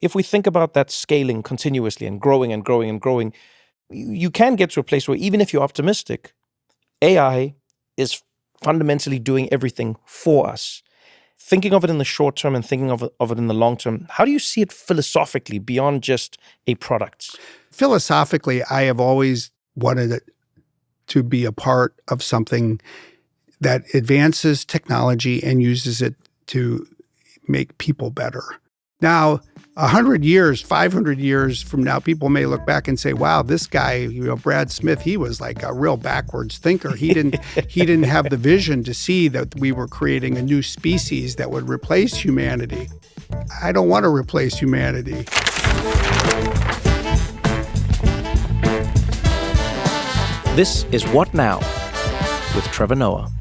if we think about that scaling continuously and growing and growing and growing, you can get to a place where even if you're optimistic, AI is fundamentally doing everything for us. Thinking of it in the short term and thinking of it in the long term, how do you see it philosophically beyond just a product? Philosophically, I have always wanted it to be a part of something that advances technology and uses it to make people better. Now, 100 years, 500 years from now, people may look back and say, wow, this guy, Brad Smith, he was like a real backwards thinker. He didn't have the vision to see that we were creating a new species that would replace humanity. I don't want to replace humanity. This is What Now with Trevor Noah.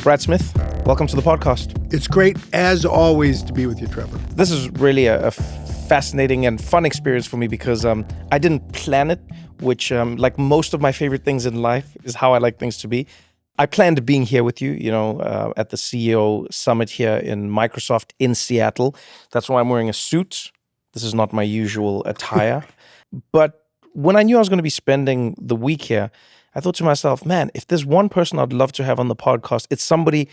Brad Smith, welcome to the podcast. It's great, as always, to be with you, Trevor. This is really a fascinating and fun experience for me because I didn't plan it, which, like most of my favorite things in life, is how I like things to be. I planned being here with you, at the CEO Summit here in Microsoft in Seattle. That's why I'm wearing a suit. This is not my usual attire. But when I knew I was going to be spending the week here, I thought to myself, man, if there's one person I'd love to have on the podcast, it's somebody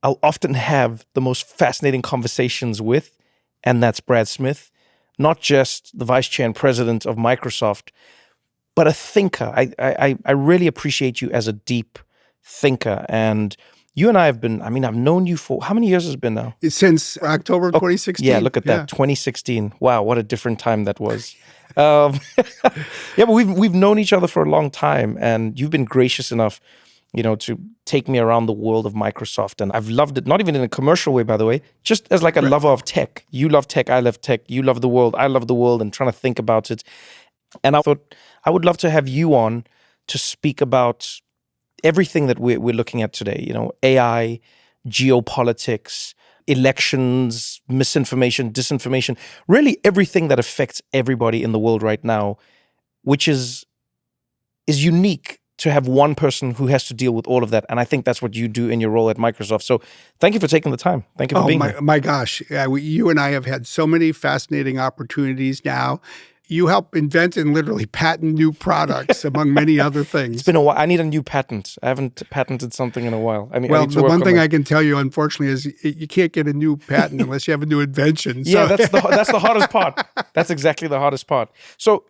I'll often have the most fascinating conversations with, and that's Brad Smith. Not just the vice chair and president of Microsoft, but a thinker. I really appreciate you as a deep thinker. And you and I have been, I've known you for, how many years has it been now? Since October 2016. Yeah, look at that, 2016. Wow, what a different time that was. Yeah, but we've known each other for a long time, and you've been gracious enough, to take me around the world of Microsoft. And I've loved it, not even in a commercial way, by the way, just as like a lover of tech. You love tech, I love tech. You love the world, I love the world, and trying to think about it. And I thought I would love to have you on to speak about everything that we're looking at today, AI, geopolitics, elections, misinformation, disinformation, really everything that affects everybody in the world right now, which is unique to have one person who has to deal with all of that. And I think that's what you do in your role at Microsoft. So thank you for taking the time. Thank you for being here. My gosh. You and I have had so many fascinating opportunities now. You help invent and literally patent new products, among many other things. It's been a while. I need a new patent. I haven't patented something in a while. The one thing I can tell you, unfortunately, is you can't get a new patent unless you have a new invention. Yeah, that's the hardest part. That's exactly the hardest part. So,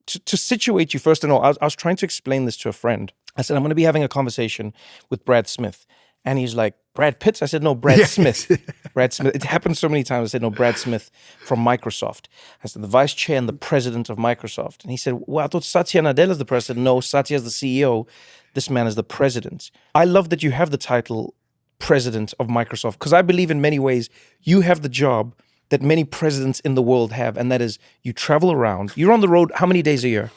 to situate you, first and all, I was trying to explain this to a friend. I said, I'm going to be having a conversation with Brad Smith. And he's like, Brad Pitt? I said, no, Brad Smith. Brad Smith. It happened so many times. I said, no, Brad Smith from Microsoft. I said, the vice chair and the president of Microsoft. And he said, well, I thought Satya Nadella is the president. No, Satya is the CEO. This man is the president. I love that you have the title president of Microsoft, because I believe in many ways you have the job that many presidents in the world have, and that is you travel around. You're on the road how many days a year?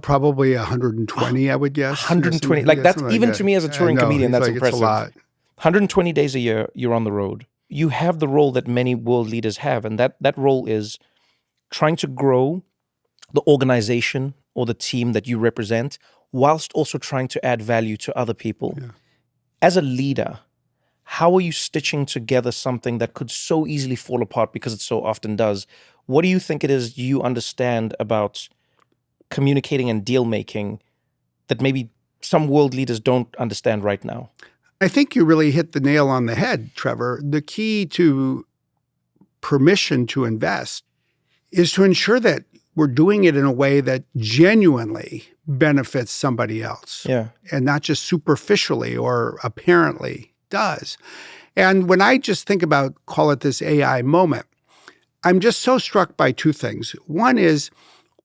Probably 120, I would guess. 120. Like that's even to me as a touring comedian, that's impressive. It's a lot. 120 days a year, you're on the road. You have the role that many world leaders have, and that role is trying to grow the organization or the team that you represent, whilst also trying to add value to other people. Yeah. As a leader, how are you stitching together something that could so easily fall apart because it so often does? What do you think it is you understand about communicating and deal making that maybe some world leaders don't understand right now? I think you really hit the nail on the head, Trevor. The key to permission to invest is to ensure that we're doing it in a way that genuinely benefits somebody else. Yeah. And not just superficially or apparently does. And when I just think about, call it this AI moment, I'm just so struck by two things. One is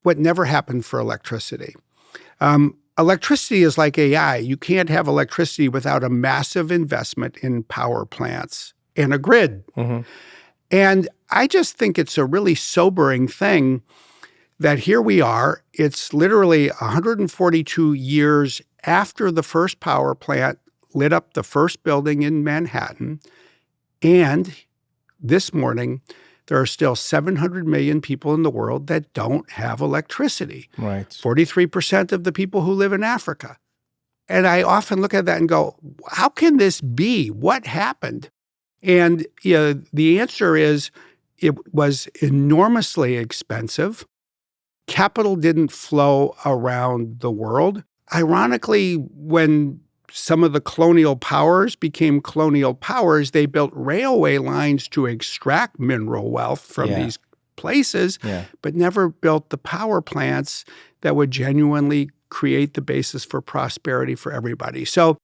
what never happened for electricity. Electricity is like AI. You can't have electricity without a massive investment in power plants and a grid. Mm-hmm. And I just think it's a really sobering thing that here we are. It's literally 142 years after the first power plant lit up the first building in Manhattan. And this morning, there are still 700 million people in the world that don't have electricity. Right. 43% of the people who live in Africa. And I often look at that and go, how can this be? What happened? And the answer is it was enormously expensive. Capital didn't flow around the world. Ironically, when some of the colonial powers became colonial powers, they built railway lines to extract mineral wealth from these places, but never built the power plants that would genuinely create the basis for prosperity for everybody. So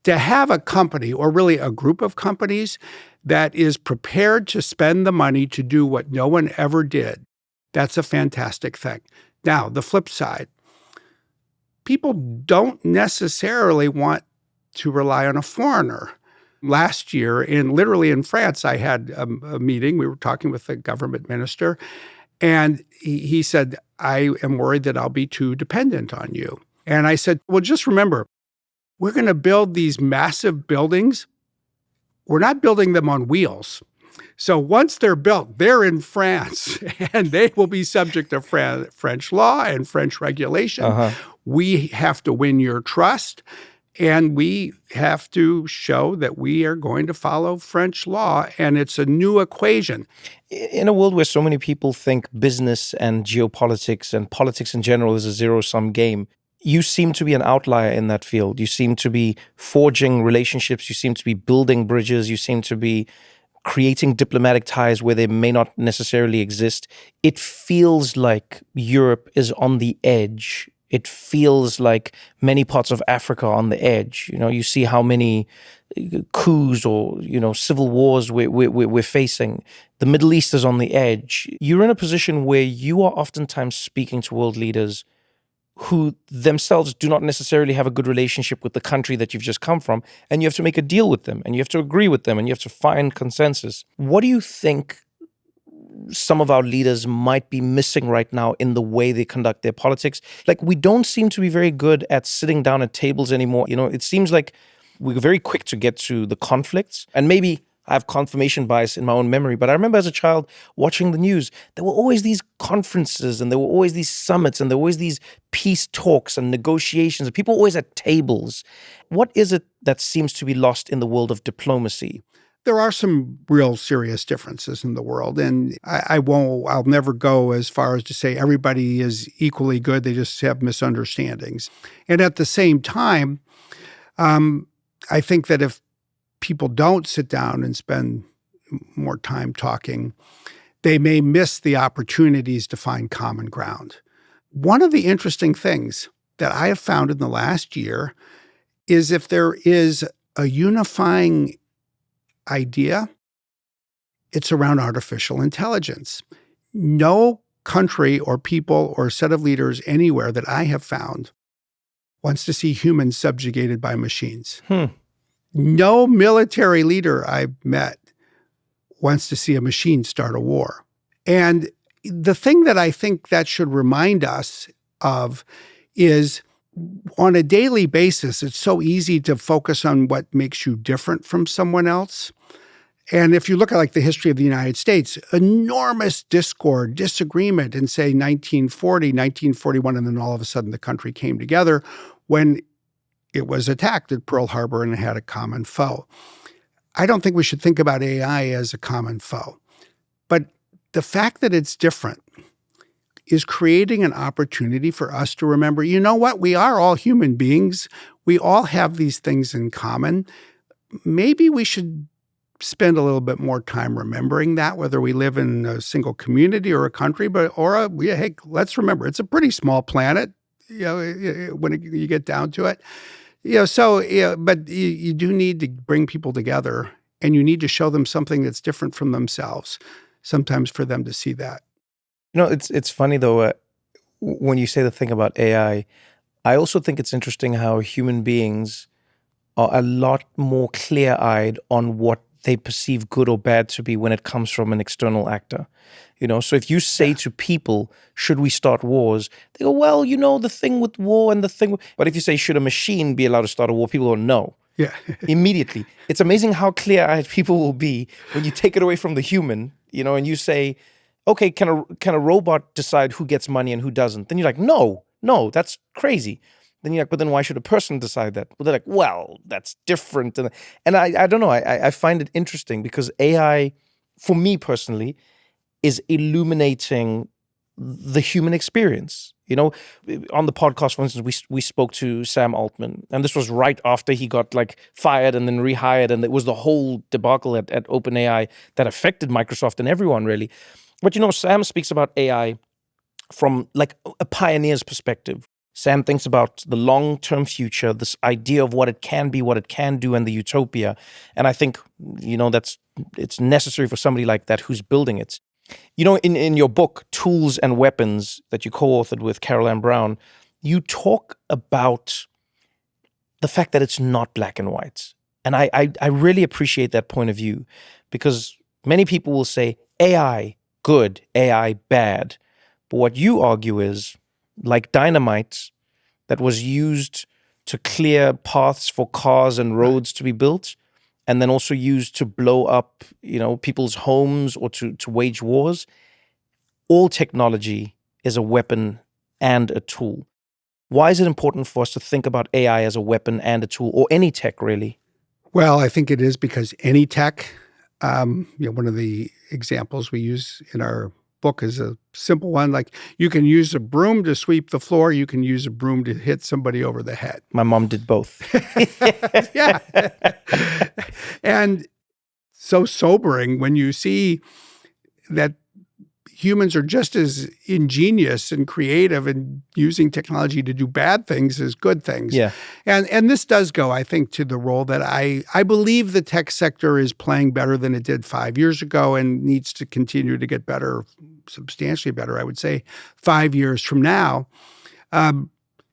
to have a company, or really a group of companies, that is prepared to spend the money to do what no one ever did, that's a fantastic thing. Now, the flip side, people don't necessarily want to rely on a foreigner. Last year, literally in France, I had a meeting. We were talking with the government minister, and he said, I am worried that I'll be too dependent on you. And I said, well, just remember, we're going to build these massive buildings. We're not building them on wheels. So once they're built, they're in France, and they will be subject to French law and French regulation. We have to win your trust, and we have to show that we are going to follow French law, and it's a new equation. In a world where so many people think business and geopolitics and politics in general is a zero-sum game, you seem to be an outlier in that field. You seem to be forging relationships. You seem to be building bridges. You seem to be creating diplomatic ties where they may not necessarily exist. It feels like Europe is on the edge. It feels like many parts of Africa are on the edge. You see how many coups or, civil wars we're facing. The Middle East is on the edge. You're in a position where you are oftentimes speaking to world leaders who themselves do not necessarily have a good relationship with the country that you've just come from, and you have to make a deal with them, and you have to agree with them, and you have to find consensus. What do you think some of our leaders might be missing right now in the way they conduct their politics? Like, we don't seem to be very good at sitting down at tables anymore. It seems like we're very quick to get to the conflicts, and maybe I have confirmation bias in my own memory, but I remember as a child watching the news, there were always these conferences and there were always these summits and there were always these peace talks and negotiations and people always at tables. What is it that seems to be lost in the world of diplomacy? There are some real serious differences in the world, and I'll never go as far as to say everybody is equally good. They just have misunderstandings. And at the same time, I think that if people don't sit down and spend more time talking, they may miss the opportunities to find common ground. One of the interesting things that I have found in the last year is if there is a unifying idea, it's around artificial intelligence. No country or people or set of leaders anywhere that I have found wants to see humans subjugated by machines. No military leader I've met wants to see a machine start a war. And the thing that I think that should remind us of is on a daily basis, it's so easy to focus on what makes you different from someone else. And if you look at like the history of the United States, enormous discord, disagreement in, say, 1940, 1941, and then all of a sudden the country came together when it was attacked at Pearl Harbor and it had a common foe. I don't think we should think about AI as a common foe. But the fact that it's different is creating an opportunity for us to remember, you know what? We are all human beings. We all have these things in common. Maybe we should spend a little bit more time remembering that, whether we live in a single community or a country, hey, let's remember, it's a pretty small planet, when you get down to it. But you do need to bring people together, and you need to show them something that's different from themselves, sometimes for them to see that. It's funny, though, when you say the thing about AI, I also think it's interesting how human beings are a lot more clear-eyed on what they perceive good or bad to be when it comes from an external actor. So if you say to people, should we start wars? They go, well, the thing with war and the thing. But if you say, should a machine be allowed to start a war? People go, no. Yeah. Immediately. It's amazing how clear-eyed people will be when you take it away from the human, and you say, okay, can a robot decide who gets money and who doesn't? Then you're like, no, that's crazy. Then you're like, but then why should a person decide that? Well, they're like, well, that's different. And I don't know. I find it interesting because AI, for me personally, is illuminating the human experience. On the podcast, for instance, we spoke to Sam Altman, and this was right after he got like fired and then rehired, and it was the whole debacle at OpenAI that affected Microsoft and everyone really. But Sam speaks about AI from like a pioneer's perspective. Sam thinks about the long-term future, this idea of what it can be, what it can do, and the utopia. And I think, it's necessary for somebody like that who's building it. In your book, Tools and Weapons, that you co-authored with Carol Ann Brown, you talk about the fact that it's not black and white. And I really appreciate that point of view, because many people will say AI good, AI bad. But what you argue is, like dynamite that was used to clear paths for cars and roads to be built, and then also used to blow up, people's homes or to wage wars. All technology is a weapon and a tool. Why is it important for us to think about AI as a weapon and a tool, or any tech really? Well, I think it is because any tech, one of the examples we use in our book is a simple one. Like, you can use a broom to sweep the floor. You can use a broom to hit somebody over the head. My mom did both. Yeah. And so sobering when you see that humans are just as ingenious and creative in using technology to do bad things as good things. Yeah. And this does go, I think, to the role that I believe the tech sector is playing better than it did 5 years ago and needs to continue to get better, substantially better, I would say, 5 years from now.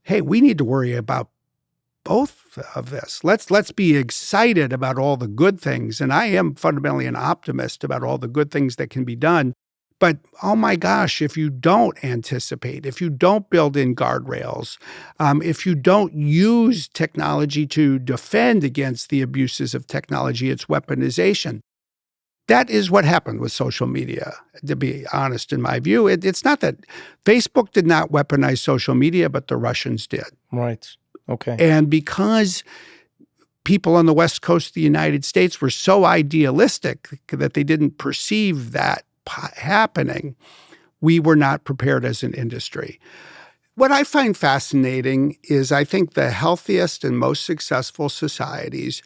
Hey, we need to worry about both of this. Let's be excited about all the good things. And I am fundamentally an optimist about all the good things that can be done. But, oh my gosh, if you don't anticipate, if you don't build in guardrails, if you don't use technology to defend against the abuses of technology, its weaponization, that is what happened with social media, to be honest, in my view. It's not that Facebook did not weaponize social media, but the Russians did. Right. Okay. And because people on the West Coast of the United States were so idealistic that they didn't perceive that happening, we were not prepared as an industry. What I find fascinating is I think the healthiest and most successful societies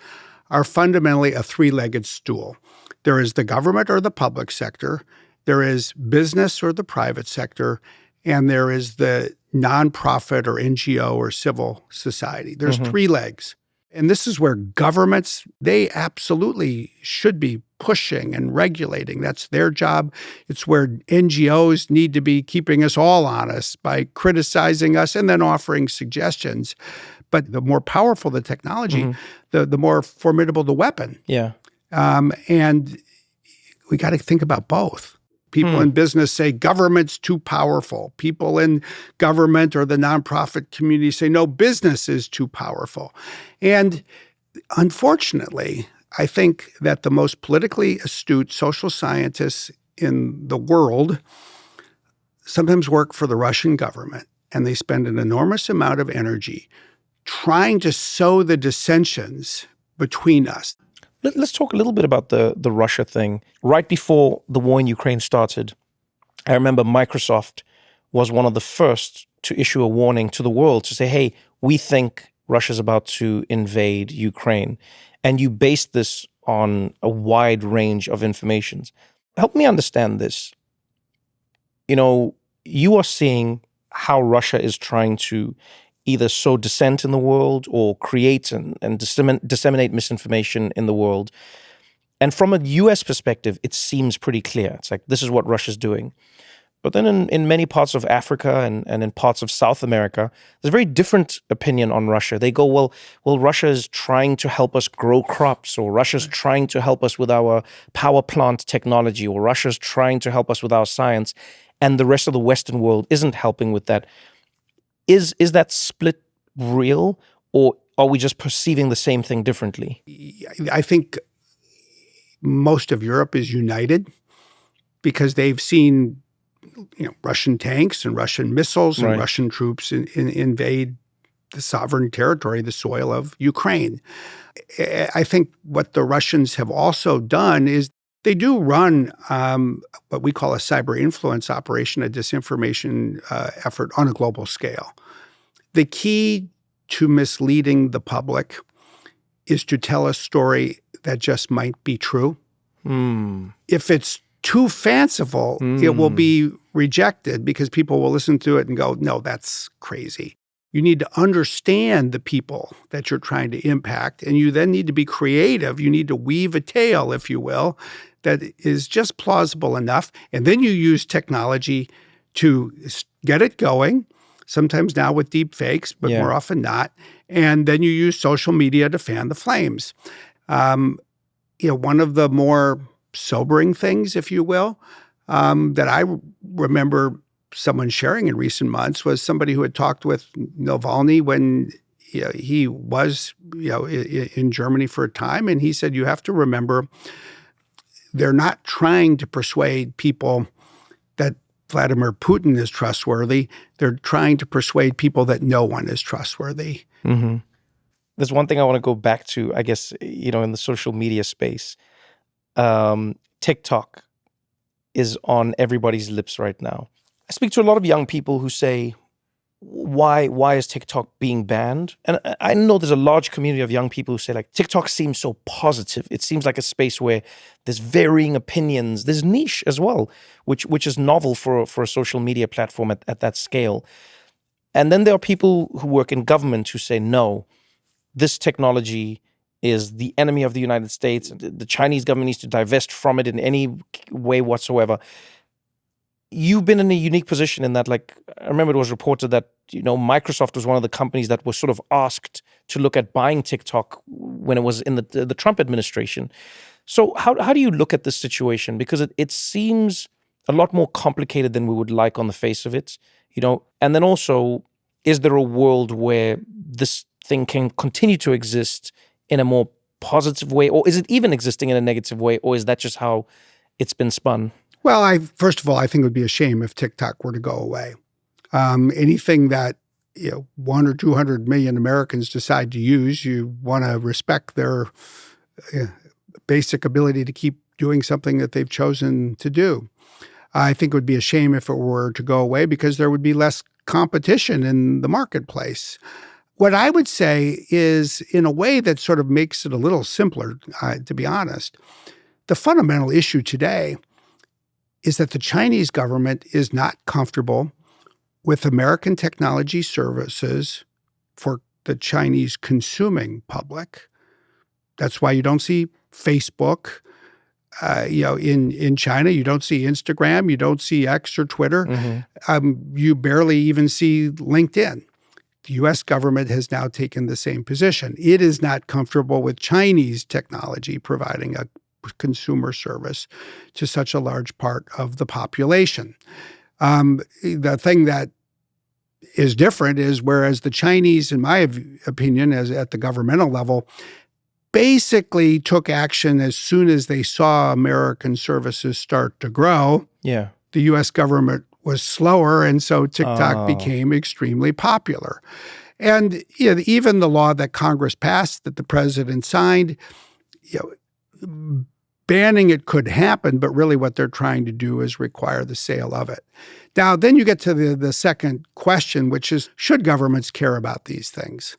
are fundamentally a three-legged stool. There is the government or the public sector, there is business or the private sector, and there is the nonprofit or NGO or civil society. There's three legs. And this is where governments, they absolutely should be pushing and regulating. That's their job. It's where NGOs need to be keeping us all honest by criticizing us and then offering suggestions. But the more powerful the technology, the more formidable the weapon. Yeah. And we got to think about both. People in business say government's too powerful. People in government or the nonprofit community say, no, business is too powerful. And unfortunately, I think that the most politically astute social scientists in the world sometimes work for the Russian government, and they spend an enormous amount of energy trying to sow the dissensions between us. Let's talk a little bit about the Russia thing. Right before the war in Ukraine started, I remember Microsoft was one of the first to issue a warning to the world to say, hey, we think Russia's about to invade Ukraine. And you based this on a wide range of informations. Help me understand this. You are seeing how Russia is trying to either sow dissent in the world or create and disseminate misinformation in the world. And from a US perspective, it seems pretty clear. It's like, this is what Russia's doing. But then in many parts of Africa and in parts of South America, there's a very different opinion on Russia. They go, well, Russia is trying to help us grow crops, or Russia's trying to help us with our power plant technology, or Russia's trying to help us with our science, and the rest of the Western world isn't helping with that. Is that split real, or are we just perceiving the same thing differently? I think most of Europe is united because they've seen Russian tanks and Russian missiles and Russian troops invade the sovereign territory, the soil of Ukraine. I think what the Russians have also done is they do run what we call a cyber influence operation, a disinformation effort on a global scale. The key to misleading the public is to tell a story that just might be true. If it's too fanciful, it will be rejected because people will listen to it and go, no, that's crazy. You need to understand the people that you're trying to impact, and you then need to be creative. You need to weave a tale, if you will, that is just plausible enough. And then you use technology to get it going, sometimes now with deep fakes, but more often not. And then you use social media to fan the flames. One of the more sobering things, if you will, that I remember someone sharing in recent months was somebody who had talked with Navalny when he was in Germany for a time. And he said, you have to remember, they're not trying to persuade people that Vladimir Putin is trustworthy. They're trying to persuade people that no one is trustworthy. Mm-hmm. There's one thing I want to go back to, I guess, in the social media space. TikTok is on everybody's lips right now. I speak to a lot of young people who say, why is TikTok being banned? And I know there's a large community of young people who say, like, TikTok seems so positive. It seems like a space where there's varying opinions. There's niche as well, which is novel for a social media platform at that scale. And then there are people who work in government who say, no, this technology is the enemy of the United States. The Chinese government needs to divest from it in any way whatsoever. You've been in a unique position in that, like, I remember it was reported that, Microsoft was one of the companies that was sort of asked to look at buying TikTok when it was in the Trump administration. So how do you look at this situation? Because it seems a lot more complicated than we would like on the face of it, and then also, is there a world where this thing can continue to exist in a more positive way, or is it even existing in a negative way, or is that just how it's been spun? Well, first of all, I think it would be a shame if TikTok were to go away. Anything that 1 or 200 million Americans decide to use, you want to respect their basic ability to keep doing something that they've chosen to do. I think it would be a shame if it were to go away because there would be less competition in the marketplace. What I would say is, in a way that sort of makes it a little simpler, to be honest, the fundamental issue today is that the Chinese government is not comfortable with American technology services for the Chinese consuming public. That's why you don't see Facebook, in China. You don't see Instagram. You don't see X or Twitter. Mm-hmm. You barely even see LinkedIn. The U.S. government has now taken the same position. It is not comfortable with Chinese technology providing a consumer service to such a large part of the population. The thing that is different is whereas the Chinese, in my opinion, as at the governmental level, basically took action as soon as they saw American services start to grow. Yeah. The U.S. government was slower, and so TikTok became extremely popular. And even the law that Congress passed, that the president signed, banning it could happen, but really what they're trying to do is require the sale of it. Now, then you get to the second question, which is, should governments care about these things?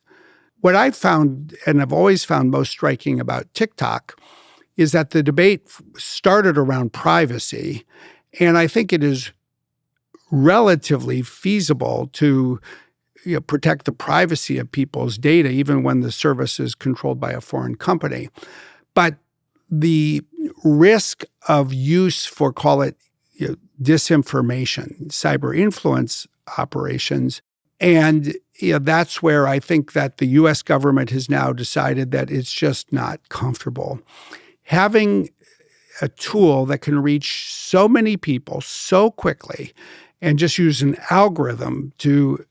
What I've found, and I've always found most striking about TikTok, is that the debate started around privacy, and I think it is relatively feasible to protect the privacy of people's data, even when the service is controlled by a foreign company. But the risk of use for, call it, disinformation, cyber influence operations, and that's where I think that the U.S. government has now decided that it's just not comfortable. Having a tool that can reach so many people so quickly and just use an algorithm to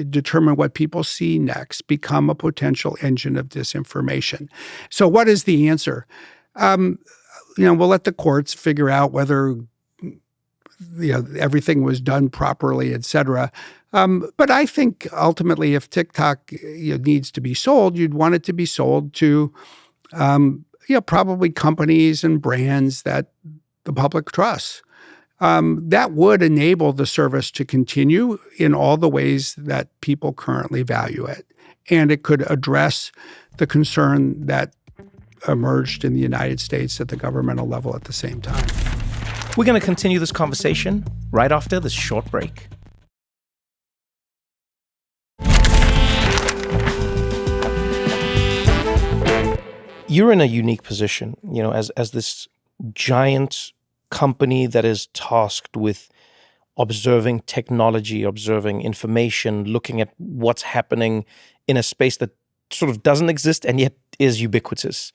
determine what people see next, become a potential engine of disinformation. So what is the answer? We'll let the courts figure out whether everything was done properly, et cetera. But I think ultimately, if TikTok needs to be sold, you'd want it to be sold to probably companies and brands that the public trusts. That would enable the service to continue in all the ways that people currently value it. And it could address the concern that emerged in the United States at the governmental level at the same time. We're going to continue this conversation right after this short break. You're in a unique position, as this giant company that is tasked with observing technology, observing information, looking at what's happening in a space that sort of doesn't exist and yet is ubiquitous.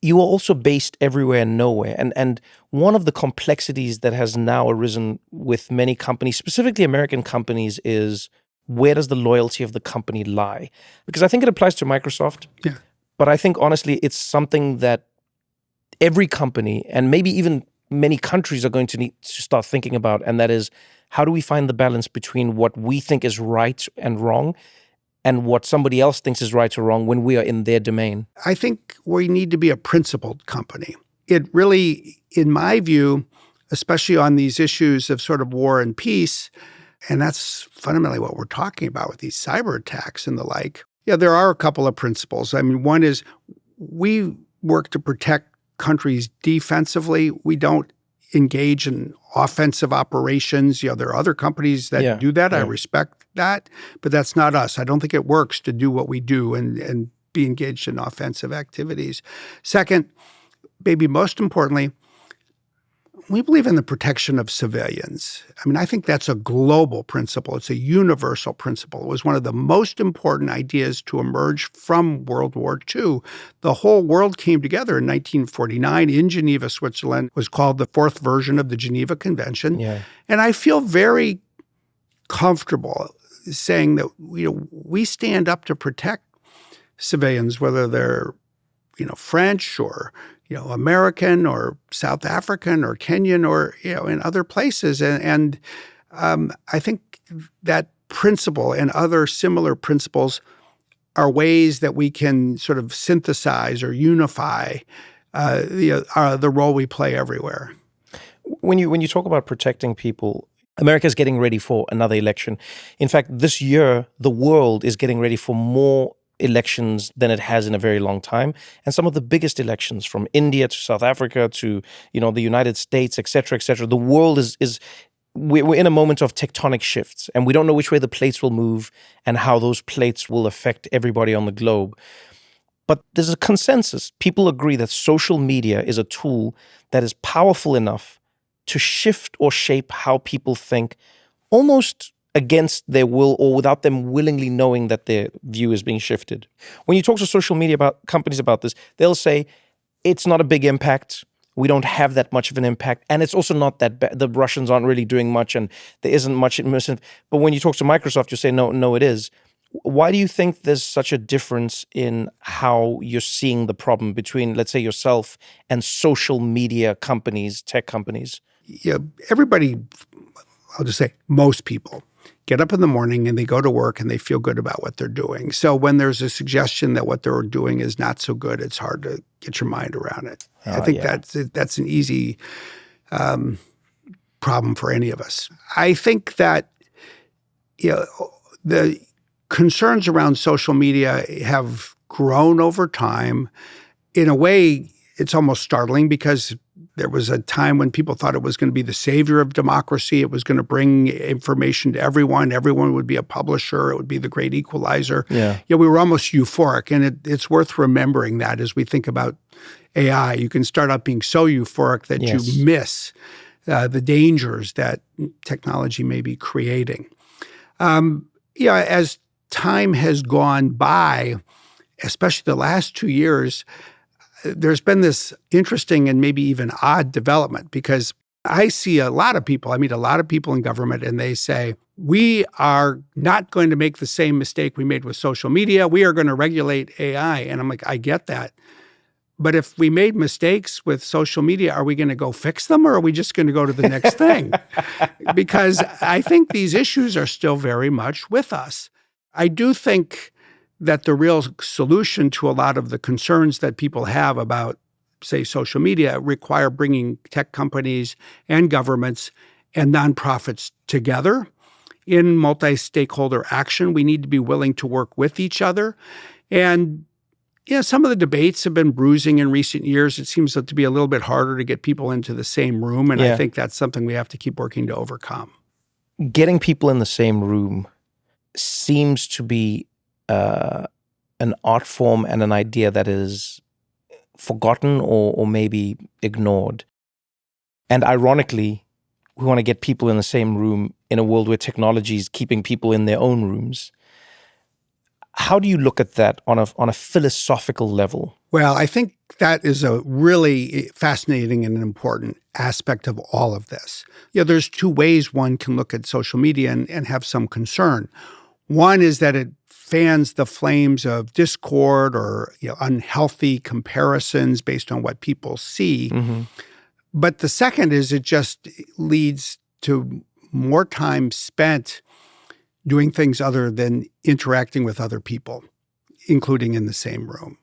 You are also based everywhere and nowhere. And one of the complexities that has now arisen with many companies, specifically American companies, is where does the loyalty of the company lie? Because I think it applies to Microsoft. Yeah. But I think, honestly, it's something that every company and maybe even many countries are going to need to start thinking about. And that is, how do we find the balance between what we think is right and wrong and what somebody else thinks is right or wrong when we are in their domain? I think we need to be a principled company. It really, in my view, especially on these issues of sort of war and peace, and that's fundamentally what we're talking about with these cyber attacks and the like. Yeah, there are a couple of principles. I mean, one is we work to protect countries defensively. We don't engage in offensive operations. There are other companies that do that. I respect that, but that's not us. I don't think it works to do what we do and be engaged in offensive activities. Second, maybe most importantly, we believe in the protection of civilians. I mean, I think that's a global principle. It's a universal principle. It was one of the most important ideas to emerge from World War II. The whole world came together in 1949 in Geneva, Switzerland. It was called the fourth version of the Geneva Convention. Yeah. And I feel very comfortable saying that we stand up to protect civilians, whether they're French or American or South African or Kenyan or in other places, and I think that principle and other similar principles are ways that we can sort of synthesize or unify the role we play everywhere. When you talk about protecting people, America's getting ready for another election. In fact, this year the world is getting ready for more elections than it has in a very long time, and some of the biggest elections, from India to South Africa to the United States, et cetera, the world we're in a moment of tectonic shifts, and we don't know which way the plates will move and how those plates will affect everybody on the globe. But there's a consensus. People agree that social media is a tool that is powerful enough to shift or shape how people think, almost against their will or without them willingly knowing that their view is being shifted. When you talk to social media companies about this, they'll say, it's not a big impact. We don't have that much of an impact. And it's also not that bad. The Russians aren't really doing much and there isn't much immersive. But when you talk to Microsoft, you say, no, it is. Why do you think there's such a difference in how you're seeing the problem between, let's say, yourself and social media companies, tech companies? Yeah, everybody, I'll just say most people, get up in the morning and they go to work and they feel good about what they're doing. So when there's a suggestion that what they're doing is not so good, it's hard to get your mind around it. I think that's an easy problem for any of us. I think that the concerns around social media have grown over time. In a way, it's almost startling because there was a time when people thought it was going to be the savior of democracy. It was going to bring information to everyone. Everyone would be a publisher. It would be the great equalizer. Yeah, we were almost euphoric. And it's worth remembering that as we think about AI. You can start out being so euphoric that you miss the dangers that technology may be creating. As time has gone by, especially the last 2 years, there's been this interesting and maybe even odd development because I see a lot of people, I meet a lot of people in government, and they say, we are not going to make the same mistake we made with social media. We are going to regulate AI. And I'm like, I get that. But if we made mistakes with social media, are we going to go fix them or are we just going to go to the next thing? Because I think these issues are still very much with us. I do think that the real solution to a lot of the concerns that people have about, say, social media require bringing tech companies and governments and nonprofits together in multi-stakeholder action. We need to be willing to work with each other. And some of the debates have been bruising in recent years. It seems to be a little bit harder to get people into the same room, and I think that's something we have to keep working to overcome. Getting people in the same room seems to be an art form and an idea that is forgotten or maybe ignored. And ironically, we want to get people in the same room in a world where technology is keeping people in their own rooms. How do you look at that on a philosophical level? Well, I think that is a really fascinating and important aspect of all of this. There's two ways one can look at social media and have some concern. One is that it fans the flames of discord or unhealthy comparisons based on what people see. Mm-hmm. But the second is it just leads to more time spent doing things other than interacting with other people, including in the same room.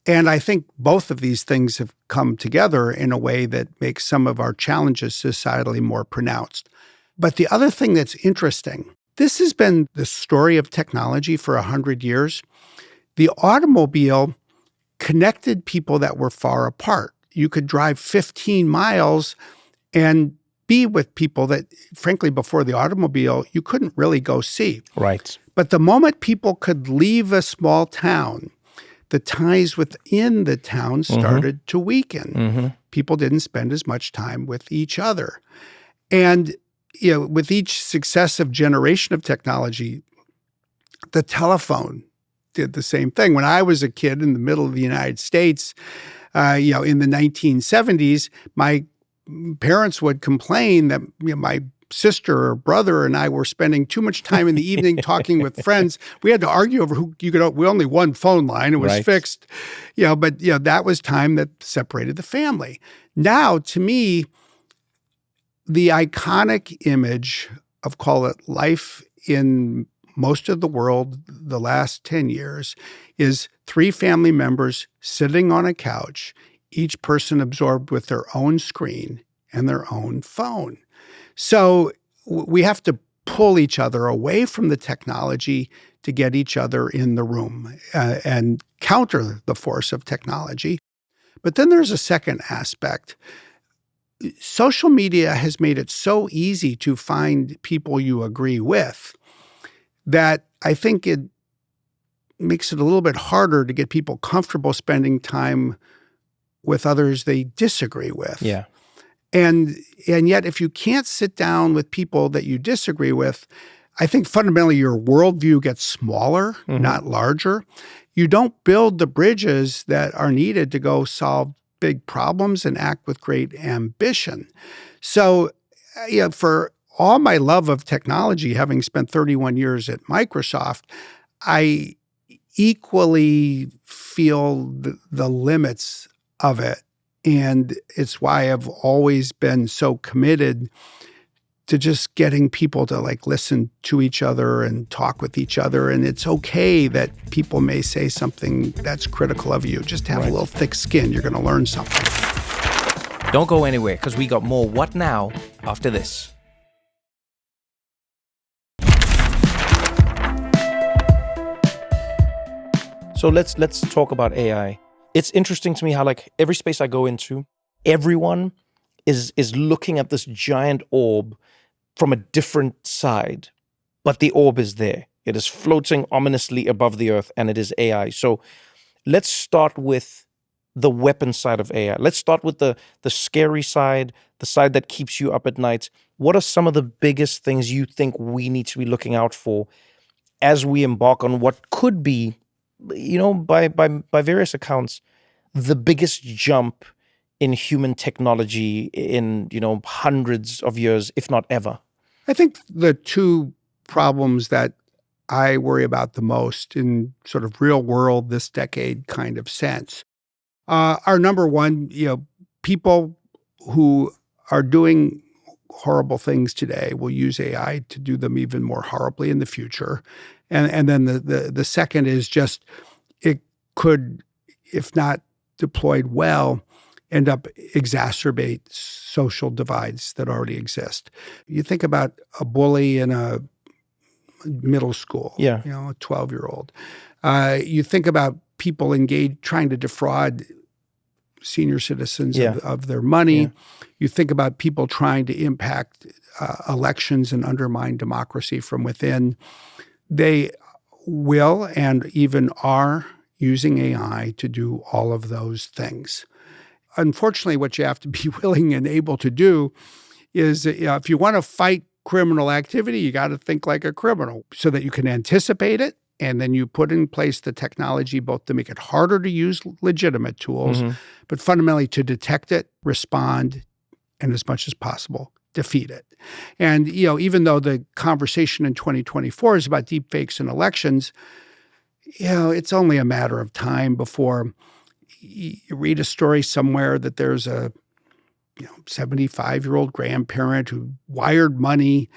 And I think both of these things have come together in a way that makes some of our challenges societally more pronounced. But the other thing that's interesting, this has been the story of technology for 100 years. The automobile connected people that were far apart. You could drive 15 miles and be with people that, frankly, before the automobile, you couldn't really go see. Right. But the moment people could leave a small town, the ties within the town started to weaken. Mm-hmm. People didn't spend as much time with each other. And with each successive generation of technology, the telephone did the same thing. When I was a kid in the middle of the United States, in the 1970s, my parents would complain that my sister or brother and I were spending too much time in the evening talking with friends. We had to argue over who you could. We only one phone line; it was fixed. But that was time that separated the family. Now, to me, the iconic image of, call it, life in most of the world the last 10 years is three family members sitting on a couch, each person absorbed with their own screen and their own phone. So we have to pull each other away from the technology to get each other in the room and counter the force of technology. But then there's a second aspect. Social media has made it so easy to find people you agree with that I think it makes it a little bit harder to get people comfortable spending time with others they disagree with. Yeah. And yet, if you can't sit down with people that you disagree with, I think fundamentally your worldview gets smaller, not larger. You don't build the bridges that are needed to go solve big problems and act with great ambition. So, for all my love of technology, having spent 31 years at Microsoft, I equally feel the limits of it. And it's why I've always been so committed to just getting people to listen to each other and talk with each other. And it's okay that people may say something that's critical of you. Just have a little thick skin. You're going to learn something. Don't go anywhere, because we got more What Now after this. So let's talk about AI. It's interesting to me how every space I go into, everyone is looking at this giant orb from a different side, but the orb is there. It is floating ominously above the earth, and it is AI. So let's start with the weapon side of AI. Let's start with the scary side, the side that keeps you up at night. What are some of the biggest things you think we need to be looking out for as we embark on what could be, by various accounts, the biggest jump in human technology in, hundreds of years, if not ever? I think the two problems that I worry about the most in sort of real world, this decade kind of sense. Our number one, people who are doing horrible things today will use AI to do them even more horribly in the future. And then the second is just it could, if not deployed well, end up exacerbate social divides that already exist. You think about a bully in a middle school, Yeah. a 12-year-old. You think about people trying to defraud senior citizens Yeah. of their money. Yeah. You think about people trying to impact elections and undermine democracy from within. They will and even are using AI to do all of those things. Unfortunately, what you have to be willing and able to do is if you want to fight criminal activity, you got to think like a criminal so that you can anticipate it. And then you put in place the technology both to make it harder to use legitimate tools, but fundamentally to detect it, respond, and as much as possible, defeat it. And, even though the conversation in 2024 is about deepfakes and elections, it's only a matter of time before you read a story somewhere that there's a 75-year-old grandparent who wired money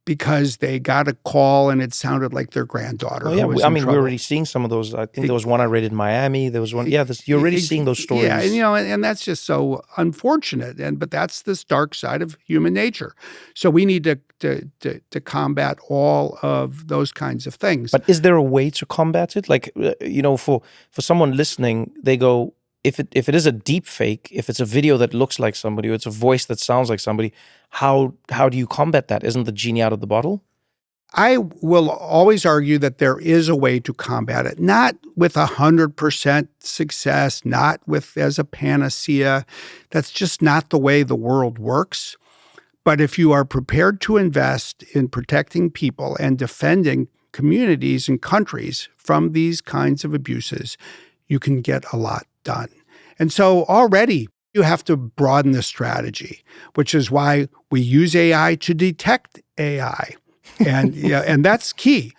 because they got a call and it sounded like their granddaughter. Oh, yeah. Who was I in mean, we're trouble. already seeing some of those. I think there was one I read in Miami. There was one. Yeah, you're already seeing those stories. Yeah, and that's just so unfortunate. But that's this dark side of human nature. So we need to combat all of those kinds of things. But is there a way to combat it? Like, for someone listening, they go, if it is a deep fake, if it's a video that looks like somebody, or it's a voice that sounds like somebody, how do you combat that? Isn't the genie out of the bottle? I will always argue that there is a way to combat it, not with 100% success, not as a panacea. That's just not the way the world works. But if you are prepared to invest in protecting people and defending communities and countries from these kinds of abuses, you can get a lot done. And so already you have to broaden the strategy, which is why we use AI to detect AI. And that's key.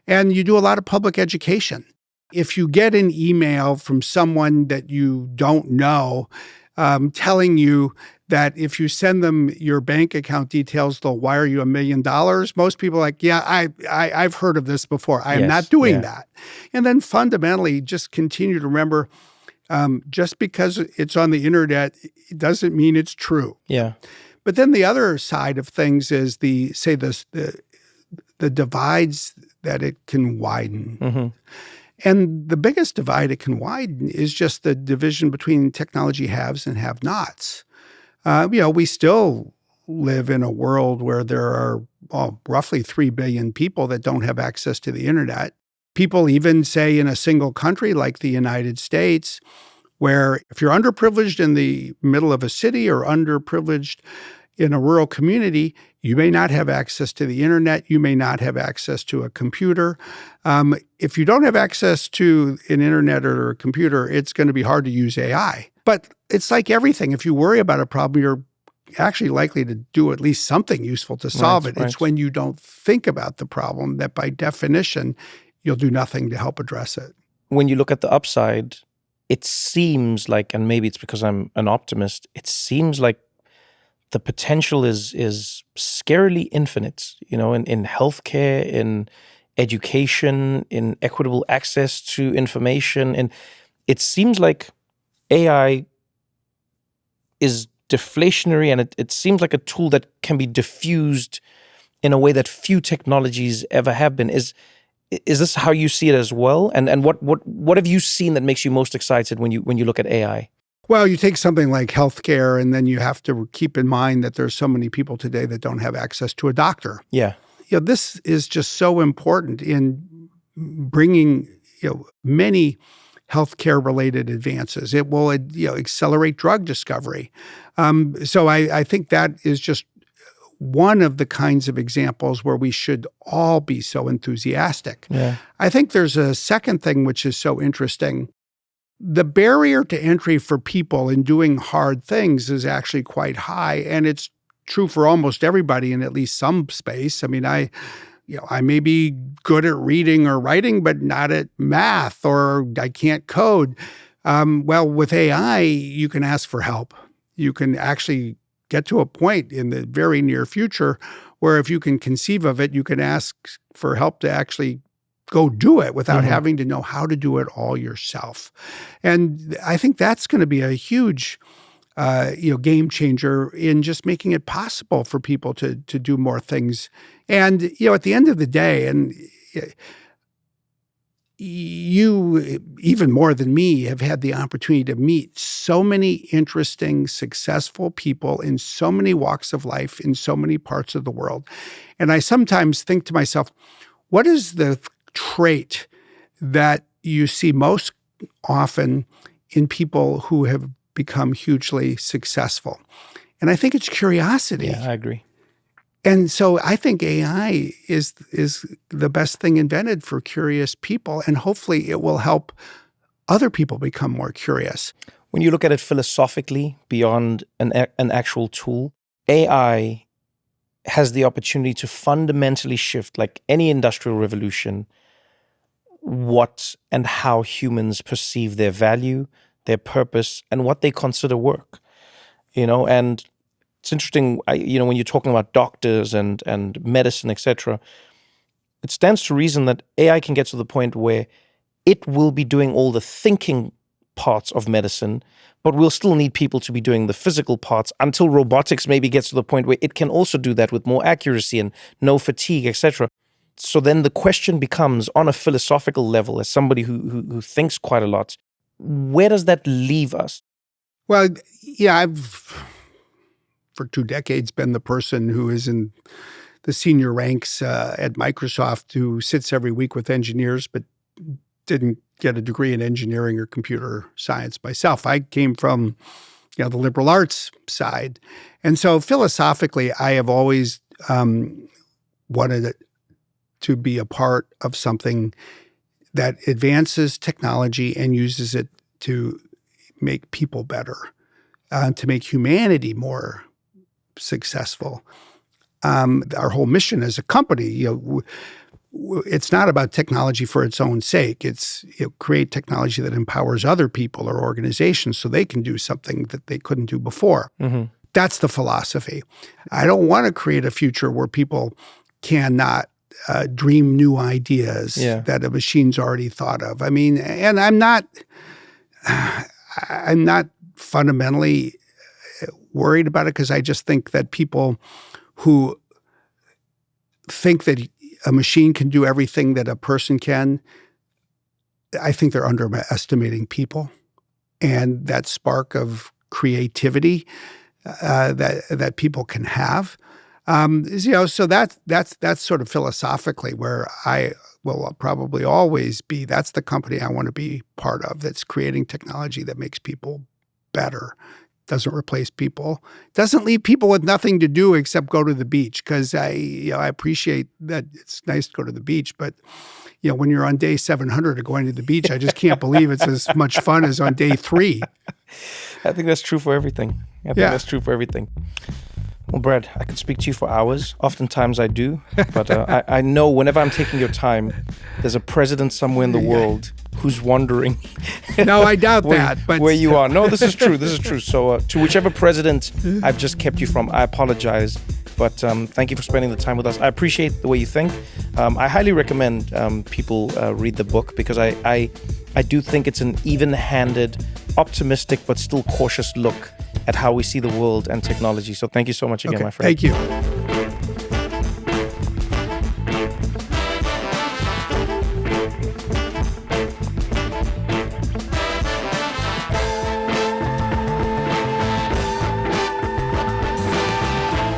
And you do a lot of public education. If you get an email from someone that you don't know telling you that if you send them your bank account details, they'll wire you $1 million, most people are like, yeah, I've heard of this before. I am not doing that. And then fundamentally just continue to remember, just because it's on the internet, it doesn't mean it's true. Yeah. But then the other side of things is the divides that it can widen. And the biggest divide it can widen is just the division between technology haves and have-nots. We still live in a world where there are roughly 3 billion people that don't have access to the internet. People even say in a single country like the United States, where if you're underprivileged in the middle of a city or underprivileged in a rural community, you may not have access to the internet. You may not have access to a computer. If you don't have access to an internet or a computer, it's going to be hard to use AI. But it's like everything. If you worry about a problem, you're actually likely to do at least something useful to solve it. It's when you don't think about the problem that by definition, you'll do nothing to help address it. When you look at the upside, it seems like, and maybe it's because I'm an optimist, it seems like the potential is scarily infinite, in healthcare, in education, in equitable access to information. And it seems like AI is deflationary, and it seems like a tool that can be diffused in a way that few technologies ever have been. Is this how you see it as well? And what have you seen that makes you most excited when you look at AI? Well, you take something like healthcare, and then you have to keep in mind that there's so many people today that don't have access to a doctor. Yeah. This is just so important in bringing, many healthcare-related advances. It will, accelerate drug discovery. So I think that is just one of the kinds of examples where we should all be so enthusiastic. Yeah. I think there's a second thing which is so interesting. The barrier to entry for people in doing hard things is actually quite high, and it's true for almost everybody in at least some space. I mean, I may be good at reading or writing, but not at math, or I can't code. Well, with AI, you can ask for help. You can actually get to a point in the very near future where if you can conceive of it, you can ask for help to actually go do it without having to know how to do it all yourself. And I think that's going to be a huge game changer in just making it possible for people to do more things. And, at the end of the day, and you, even more than me, have had the opportunity to meet so many interesting, successful people in so many walks of life, in so many parts of the world. And I sometimes think to myself, what is the trait that you see most often in people who have become hugely successful? And I think it's curiosity. Yeah, I agree. And so I think AI is the best thing invented for curious people, and hopefully it will help other people become more curious. When you look at it philosophically, beyond an actual tool, AI has the opportunity to fundamentally shift, like any industrial revolution, what and how humans perceive their value, their purpose, and what they consider work. And it's interesting, when you're talking about doctors and medicine, etc., it stands to reason that AI can get to the point where it will be doing all the thinking parts of medicine, but we'll still need people to be doing the physical parts until robotics maybe gets to the point where it can also do that with more accuracy and no fatigue, etc. So then the question becomes, on a philosophical level, as somebody who thinks quite a lot, where does that leave us? Well, yeah, I've for 2 decades been the person who is in the senior ranks at Microsoft, who sits every week with engineers, but didn't get a degree in engineering or computer science myself. I came from, the liberal arts side. And so philosophically, I have always wanted to be a part of something that advances technology and uses it to make people better, to make humanity more successful. Our whole mission as a company, it's not about technology for its own sake. It's create technology that empowers other people or organizations so they can do something that they couldn't do before. That's the philosophy. I don't want to create a future where people cannot dream new ideas that a machine's already thought of. I mean, and I'm not fundamentally worried about it, because I just think that people who think that a machine can do everything that a person can, I think they're underestimating people and that spark of creativity that people can have. So that's sort of philosophically where I will probably always be. That's the company I want to be part of, that's creating technology that makes people better, doesn't replace people, doesn't leave people with nothing to do except go to the beach. Because I appreciate that it's nice to go to the beach, but when you're on day 700 of going to the beach, I just can't believe it's as much fun as on day 3. I think that's true for everything. That's true for everything. Well, Brad, I could speak to you for hours. Oftentimes I do, but I know whenever I'm taking your time, there's a president somewhere in the world who's wondering. No, I doubt that. But where you are. No, this is true. This is true. So to whichever president I've just kept you from, I apologize. But thank you for spending the time with us. I appreciate the way you think. I highly recommend people read the book, because I do think it's an even-handed, optimistic, but still cautious look at how we see the world and technology. So thank you so much again, my friend. Thank you.